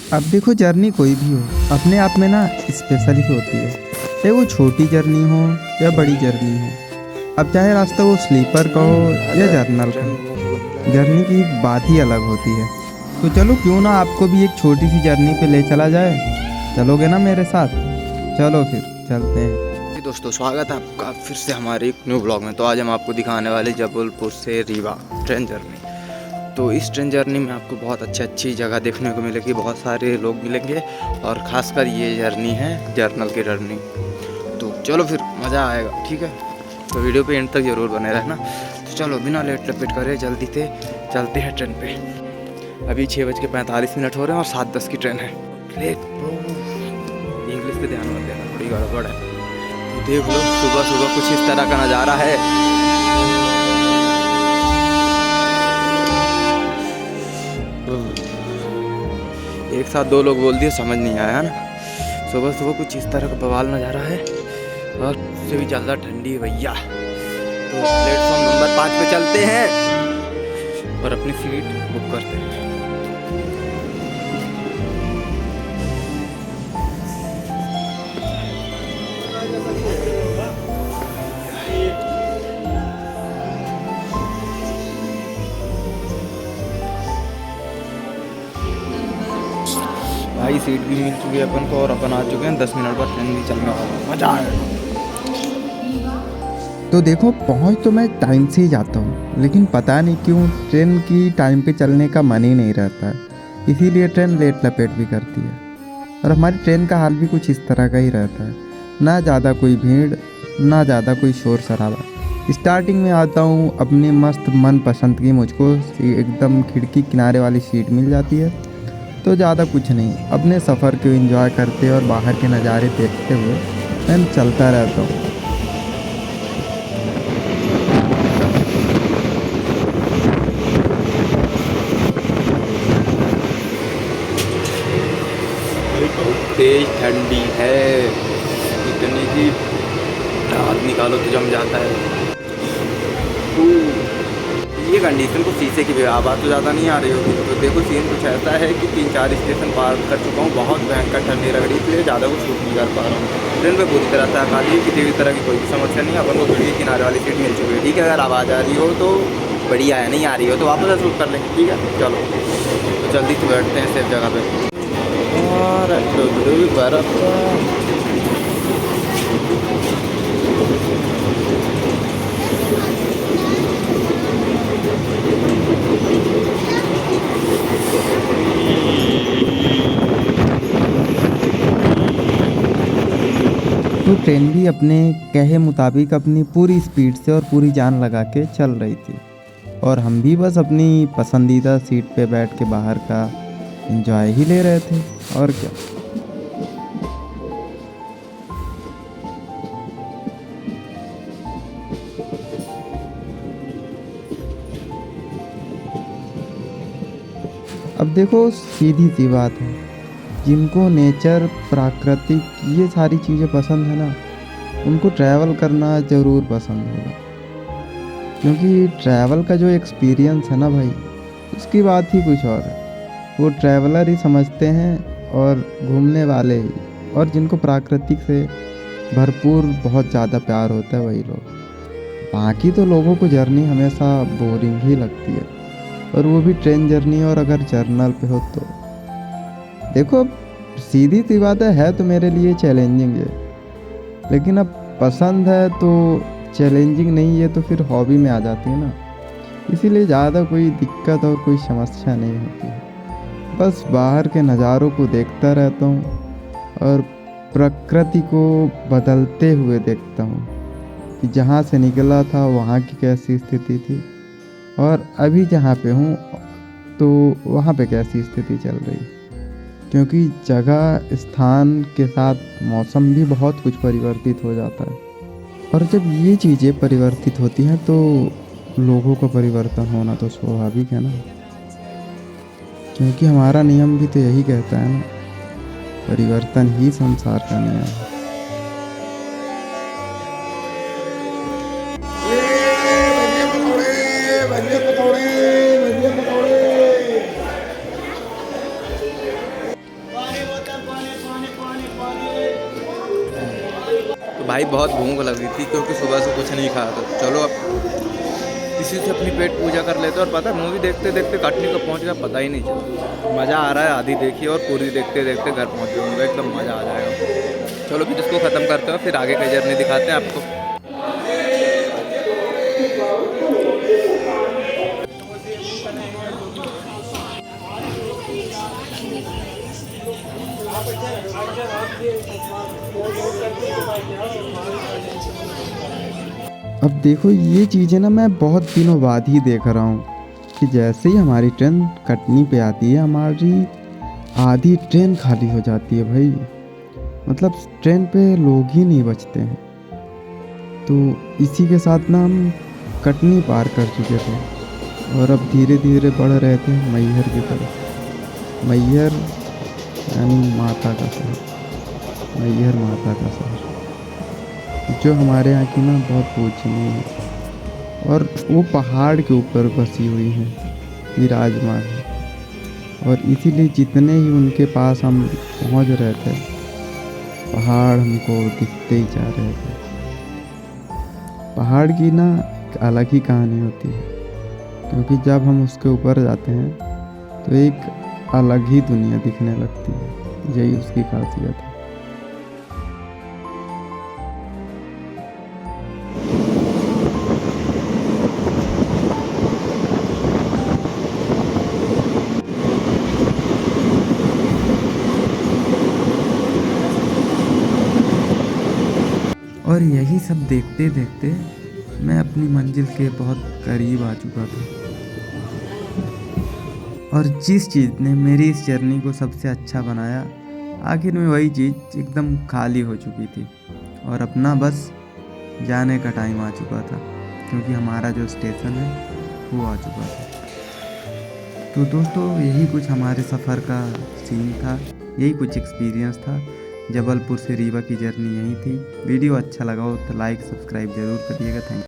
अब देखो, जर्नी कोई भी हो अपने आप में ना स्पेशल ही होती है, चाहे वो छोटी जर्नी हो या बड़ी जर्नी हो। अब चाहे रास्ता वो स्लीपर का हो या जर्नल का हो, जर्नी की एक बात ही अलग होती है। तो चलो क्यों ना आपको भी एक छोटी सी जर्नी पे ले चला जाए। चलोगे ना मेरे साथ? चलो फिर चलते हैं। दोस्तों, स्वागत है आपका फिर से हमारे एक न्यू ब्लॉग में। तो आज हम आपको दिखाने वाले जबलपुर से रीवा ट्रेन जर्नी। तो इस ट्रेन जर्नी में आपको बहुत अच्छी जगह देखने को मिलेगी, बहुत सारे लोग मिलेंगे और ख़ासकर ये जर्नी है जर्नल की जर्नी। तो चलो फिर मज़ा आएगा, ठीक है। तो वीडियो पे एंड तक ज़रूर बने रहना। तो चलो बिना लेट लपेट करे जल्दी से चलते हैं ट्रेन पे। अभी 6:45 हो रहे हैं और 7:10 की ट्रेन है। इंग्लिश पे ध्यान मत देना, थोड़ी गड़बड़ है। तो देख लो, सुबह सुबह कुछ इस तरह का नज़ारा है। एक साथ दो लोग बोल दिए, समझ नहीं आया ना। सुबह सुबह कुछ इस तरह का बवाल नज़ारा है और उससे भी ज़्यादा ठंडी है भैया। तो प्लेटफॉर्म नंबर 5 पे चलते हैं और अपनी सीट बुक करते हैं। भाई सीट भी मिल चुकी है अपन को और अपन आ चुके हैं। 10 मिनट बाद ट्रेन भी चलने वाला है, मजा आएगा। तो देखो, पहुंच तो मैं टाइम से ही जाता हूँ, लेकिन पता नहीं क्यों ट्रेन की टाइम पे चलने का मन ही नहीं रहता है। इसीलिए ट्रेन लेट लपेट भी करती है। और हमारी ट्रेन का हाल भी कुछ इस तरह का ही रहता है, ना ज़्यादा कोई भीड़, ना ज़्यादा कोई शोर शराबा। स्टार्टिंग में आता हूँ, अपनी मस्त मन पसंद की मुझको एकदम खिड़की किनारे वाली सीट मिल जाती है। तो ज़्यादा कुछ नहीं, अपने सफ़र को एंजॉय करते और बाहर के नज़ारे देखते हुए मैं चलता रहता हूँ। तेज ठंडी है, इतनी की हाथ निकालो तो जम जाता है। ये कंडीशन को शीशे की भी आवाज़ तो ज़्यादा नहीं आ रही होगी। तो देखो, सीन कुछ ऐसा है कि 3-4 स्टेशन पार कर चुका हूँ। बहुत भयंकर ठंडी लग रही, इसलिए ज़्यादा को शूट नहीं कर पा रहा हूँ। ट्रेन में पूरी तरह से खाली है, किसी भी तरह की कोई भी समस्या नहीं। अपन को खिड़की किनारे वाली सीट मिल चुकी है, ठीक है। अगर आवाज़ आ रही हो तो बढ़िया है, नहीं आ रही हो तो वापस शूट कर लेंगे, ठीक है। चलो तो जल्दी से बैठते हैं सेफ जगह पर। और बर्फ़ तो ट्रेन भी अपने कहे मुताबिक अपनी पूरी स्पीड से और पूरी जान लगा के चल रही थी, और हम भी बस अपनी पसंदीदा सीट पे बैठ के बाहर का एंजॉय ही ले रहे थे, और क्या। अब देखो, सीधी सी बात है, जिनको नेचर, प्राकृतिक, ये सारी चीज़ें पसंद है ना, उनको ट्रैवल करना ज़रूर पसंद होगा। क्योंकि ट्रैवल का जो एक्सपीरियंस है ना भाई, उसकी बात ही कुछ और है। वो ट्रैवलर ही समझते हैं और घूमने वाले ही, और जिनको प्राकृतिक से भरपूर बहुत ज़्यादा प्यार होता है वही लोग। बाकी तो लोगों को जर्नी हमेशा बोरिंग ही लगती है, और वो भी ट्रेन जर्नी, और अगर जर्नल पे हो तो देखो, सीधी सी बात है तो मेरे लिए चैलेंजिंग है। लेकिन अब पसंद है तो चैलेंजिंग नहीं है तो फिर हॉबी में आ जाती है ना। इसीलिए ज़्यादा कोई दिक्कत और कोई समस्या नहीं होती है। बस बाहर के नज़ारों को देखता रहता हूँ और प्रकृति को बदलते हुए देखता हूँ कि जहाँ से निकला था वहाँ की कैसी स्थिति थी, और अभी जहाँ पे हूँ तो वहाँ पे कैसी स्थिति चल रही है। क्योंकि जगह, स्थान के साथ मौसम भी बहुत कुछ परिवर्तित हो जाता है, और जब ये चीज़ें परिवर्तित होती हैं तो लोगों का परिवर्तन होना तो स्वाभाविक है ना। क्योंकि हमारा नियम भी तो यही कहता है ना, परिवर्तन ही संसार का नियम है। भाई बहुत भूख लगी थी क्योंकि सुबह से कुछ नहीं खाया था। चलो अब इसी से अपनी पेट पूजा कर लेते। और पता है मूवी देखते देखते कटनी को पहुंच गया, पता ही नहीं चला। मज़ा आ रहा है, आधी देखी और पूरी देखते देखते घर पहुंच जाऊँगा, एकदम मज़ा आ जाएगा। चलो फिर इसको ख़त्म करते हैं, फिर आगे का जर्नी दिखाते हैं आपको। अब देखो ये चीज़ें ना मैं बहुत दिनों बाद ही देख रहा हूँ कि जैसे ही हमारी ट्रेन कटनी पे आती है, हमारी आधी ट्रेन खाली हो जाती है भाई। मतलब ट्रेन पे लोग ही नहीं बचते हैं। तो इसी के साथ ना हम कटनी पार कर चुके थे और अब धीरे धीरे बढ़ रहे थे मैहर की तरफ। मैहर यानी माता का शहर, मैहर माता का शहर, जो हमारे यहाँ की ना बहुत पूजनीय है और वो पहाड़ के ऊपर बसी हुई है, विराजमान है। और इसीलिए जितने ही उनके पास हम पहुँच रहे थे, पहाड़ हमको दिखते ही जा रहे थे। पहाड़ की ना एक अलग ही कहानी होती है, क्योंकि जब हम उसके ऊपर जाते हैं तो एक अलग ही दुनिया दिखने लगती है। यही उसकी खासियत है। और यही सब देखते देखते मैं अपनी मंजिल के बहुत करीब आ चुका था। और जिस चीज़ ने मेरी इस जर्नी को सबसे अच्छा बनाया, आखिर में वही चीज़ एकदम खाली हो चुकी थी और अपना बस जाने का टाइम आ चुका था, क्योंकि हमारा जो स्टेशन है वो आ चुका था। तो दोस्तों यही कुछ हमारे सफ़र का सीन था, यही कुछ एक्सपीरियंस था। जबलपुर से रीवा की जर्नी यही थी। वीडियो अच्छा लगा हो तो लाइक सब्सक्राइब ज़रूर करिएगा। Thank you.